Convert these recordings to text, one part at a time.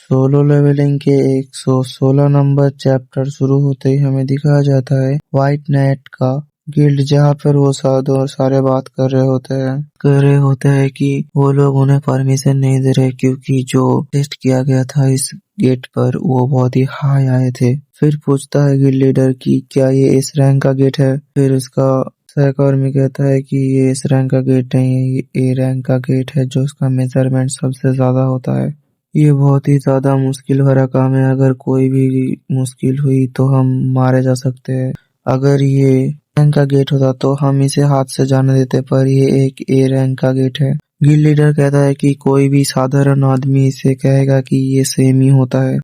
Solo levelling के 116 number chapter शुरू होते ही हमें दिखाया जाता है व्हाइट नाइट का गिल्ड, जहाँ पर वो सारे बात कर रहे होते हैं कि वो लोग उन्हें परमिशन नहीं दे रहे क्योंकि जो टेस्ट किया गया था इस गेट पर वो बहुत ही हाई आए थे। फिर पूछता है गिल्ड लीडर कि क्या ये इस रैंक का गेट है। फिर उसका सहकर्मी कहता है कि ये इस रैंक का गेट नहीं है, ये ए रैंक का गेट है जो उसका मेजरमेंट सबसे ज्यादा होता है। ये बहुत ही ज्यादा मुश्किल भरा काम है, अगर कोई भी मुश्किल हुई तो हम मारे जा सकते हैं। अगर ये रैंक का गेट होता तो हम इसे हाथ से जाने देते, पर ये एक ए रैंक का गेट है। गिल्ड लीडर कहता है कि कोई भी साधारण आदमी इसे कहेगा कि ये सेम ही होता है,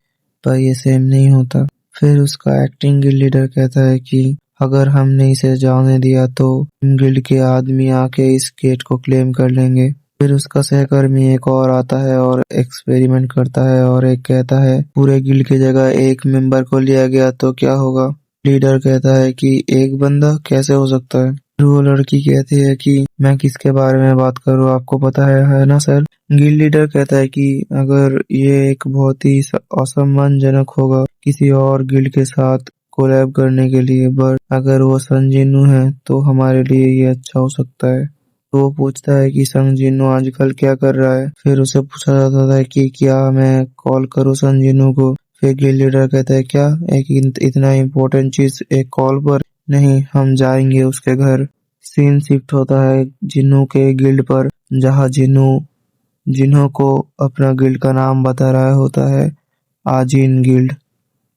पर ये सेम नहीं होता। फिर उसका एक्टिंग गिल्ड लीडर कहता है कि अगर हमने इसे जाने दिया तो गिल्ड के आदमी आके इस गेट को क्लेम कर लेंगे। फिर उसका सहकर्मी एक और आता है और एक्सपेरिमेंट करता है और एक कहता है पूरे गिल्ड की जगह एक मेंबर को लिया गया तो क्या होगा। लीडर कहता है कि एक बंदा कैसे हो सकता है। फिर वो लड़की कहती है कि मैं किसके बारे में बात करूँ, आपको पता है ना सर। गिल्ड लीडर कहता है कि अगर ये एक बहुत ही असम्मानजनक होगा किसी और गिल्ड के साथ कोलैब करने के लिए, बट अगर वो संजीनू है तो हमारे लिए ये अच्छा हो सकता है। तो वो पूछता है कि संजीनू आजकल क्या कर रहा है। फिर उसे पूछा जाता है कि क्या मैं कॉल करूँ संजीनू को। फिर गिल्ड लीडर कहता है क्या एक इतना इम्पोर्टेंट चीज एक कॉल पर, नहीं हम जाएंगे उसके घर। सीन शिफ्ट होता है जिन्नू के गिल्ड पर, जहाँ जिन्हों को अपना गिल्ड का नाम बता रहा होता है आजीन गिल्ड।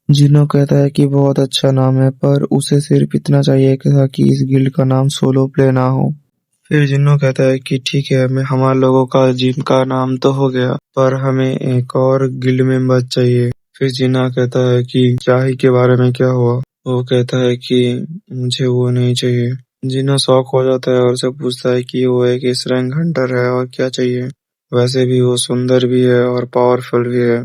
जिन्हों कहता है कि बहुत अच्छा नाम है, पर उसे सिर्फ इतना चाहिए था कि इस गिल्ड का नाम सोलो प्ले ना हो। फिर जिन्नू कहता है कि ठीक है, मैं हमारे लोगों का जिम का नाम तो हो गया, पर हमें एक और गिल्ड मेंबर चाहिए। फिर जिन्ना कहता है कि चाही के बारे में क्या हुआ। वो कहता है कि मुझे वो नहीं चाहिए। जिन्ना शॉक हो जाता है और उसे पूछता है कि वो एक इस रैंक हंटर है और क्या चाहिए, वैसे भी वो सुंदर भी है और पावरफुल भी है।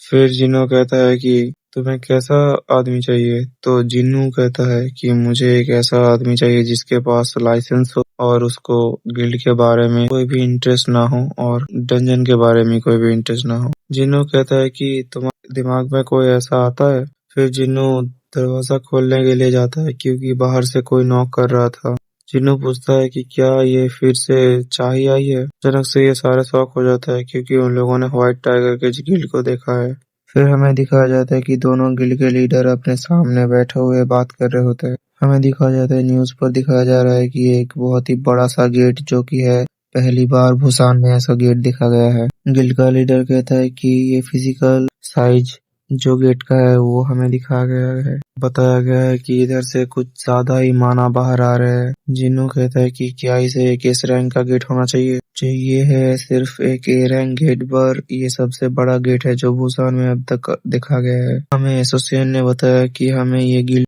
फिर जिन्नो कहता है कि तुम्हें कैसा आदमी चाहिए, तो जिन्नू कहता है कि मुझे एक ऐसा आदमी चाहिए जिसके पास लाइसेंस हो और उसको गिल्ड के बारे में कोई भी इंटरेस्ट ना हो और डंजन के बारे में कोई भी इंटरेस्ट ना हो। जिन्नू कहता है कि तुम्हारे दिमाग में कोई ऐसा आता है। फिर जिन्नू दरवाजा खोलने के लिए जाता है क्योंकि बाहर से कोई नॉक कर रहा था। जिन्नू पूछता है कि क्या ये फिर से चाही आई है। अचानक से ये सारे शॉक हो जाता है क्योंकि उन लोगों ने व्हाइट टाइगर के गिल्ड को देखा है। फिर हमें दिखाया जाता है कि दोनों गिल्ड के लीडर अपने सामने बैठे हुए बात कर रहे होते हैं। हमें दिखाया जाता है, न्यूज पर दिखाया जा रहा है कि एक बहुत ही बड़ा सा गेट जो कि है पहली बार भूसान में ऐसा गेट देखा गया है। गिल्ड का लीडर कहता है कि ये फिजिकल साइज जो गेट का है वो हमें दिखाया गया है, बताया गया है कि इधर से कुछ ज्यादा ही माना बाहर आ रहे हैं। जिन्नू कहता है कि क्या इसे एक एस रैंक का गेट होना चाहिए। ये है सिर्फ एक ए रैंक गेट, पर ये सबसे बड़ा गेट है जो भूसान में अब तक देखा गया है। हमें एसोसिएशन ने बताया कि हमें ये गिल्ड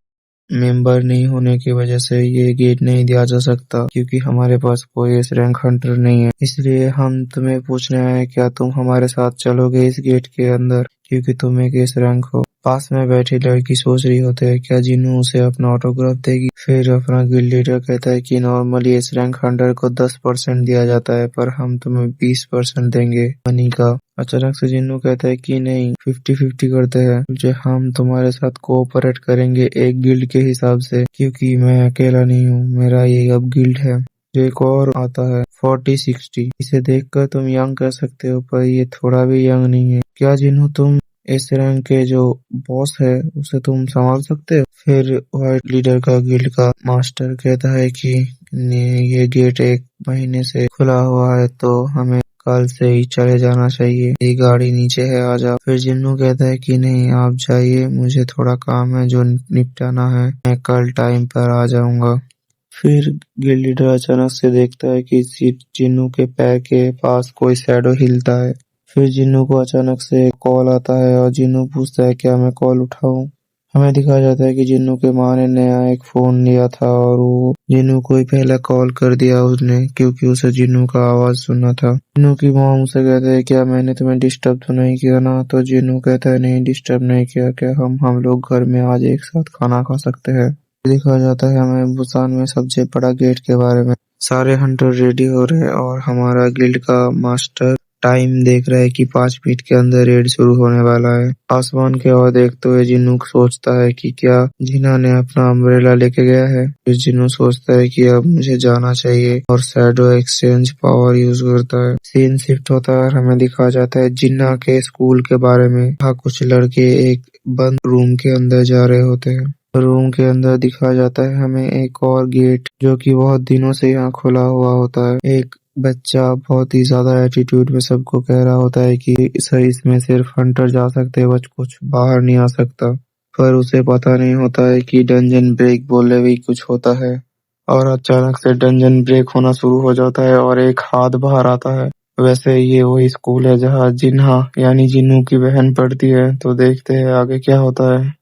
मेंबर नहीं होने की वजह से ये गेट नहीं दिया जा सकता क्योंकि हमारे पास कोई एस रैंक हंटर नहीं है। इसलिए हम तुम्हें पूछने आए हैं, क्या तुम हमारे साथ चलोगे इस गेट के अंदर, क्योंकि तुम एक एस रैंक हो। पास में बैठी लड़की सोच रही होती है क्या जिन्नू उसे अपना ऑटोग्राफ देगी। फिर अपना गिल्ड लीडर कहता है कि नॉर्मली एस रैंक हंटर को 10% दिया जाता है, पर हम तुम्हें 20% देंगे मनी का। अचानक से जिन्नू कहता है कि नहीं, 50-50 करते हैं, जो हम तुम्हारे साथ कोऑपरेट करेंगे एक गिल्ड के हिसाब से, क्योंकि मैं अकेला नहीं हूँ, मेरा ये अब गिल्ड है। एक और आता है 40-60। इसे देखकर तुम यंग कर सकते हो, पर ये थोड़ा भी यंग नहीं है। क्या जिन्नू तुम इस रैंक के जो बॉस है उसे तुम संभाल सकते हो। फिर व्हाइट लीडर का गिल्ड का मास्टर कहता है कि ये गेट 1 महीने से खुला हुआ है तो हमें कल से ही चले जाना चाहिए, ये गाड़ी नीचे है, आ जाओ। फिर जिन्नू कहता है कि नहीं आप जाइए, मुझे थोड़ा काम है जो निपटाना है, मैं कल टाइम पर आ जाऊंगा। फिर गिल्ड लीडर अचानक से देखता है कि जिन्नू के पैर के पास कोई शैडो हिलता है। फिर जिन्नू को अचानक से कॉल आता है और जिन्नू पूछता है क्या मैं कॉल उठाऊं। हमें दिखाया जाता है कि जिन्नू के माँ ने नया एक फोन लिया था और वो जिन्नू को ही पहले कॉल कर दिया उसने, क्योंकि उसे जिन्नू का आवाज सुनना था। जिन्नू की माँ उसे कहते हैं क्या मैंने तुम्हें डिस्टर्ब तो नहीं किया ना। तो जिन्नू कहता है नहीं डिस्टर्ब नहीं किया, क्या हम लोग घर में आज एक साथ खाना खा सकते हैं। दिखाया जाता है हमें भूसान में सबसे बड़ा गेट के बारे में। सारे हंटर रेडी हो रहे हैं और हमारा गिल्ड का मास्टर टाइम देख रहा है कि 5 मिनट के अंदर रेड शुरू होने वाला है। आसमान की ओर देखते हुए जिन्नू सोचता है कि क्या जिन्ना ने अपना अम्ब्रेला लेके गया है। फिर जिन्नू सोचता है कि अब मुझे जाना चाहिए और शैडो एक्सचेंज पावर यूज करता है। सीन शिफ्ट होता है और हमें दिखाया जाता है जिन्ना के स्कूल के बारे में। यहाँ कुछ लड़के एक बंद रूम के अंदर जा रहे होते हैं। रूम के अंदर दिखाया जाता है हमें एक और गेट जो कि बहुत दिनों से यहाँ खुला हुआ होता है। एक बच्चा बहुत ही ज्यादा एटीट्यूड में सबको कह रहा होता है कि सर इसमें सिर्फ हंटर जा सकते हैं, बच कुछ बाहर नहीं आ सकता। पर उसे पता नहीं होता है कि डंजन ब्रेक बोले भी कुछ होता है और अचानक से डंजन ब्रेक होना शुरू हो जाता है और एक हाथ बाहर आता है। वैसे ये वही स्कूल है जहाँ जिन्हा यानी जिन्नू की बहन पढ़ती है। तो देखते हैं आगे क्या होता है।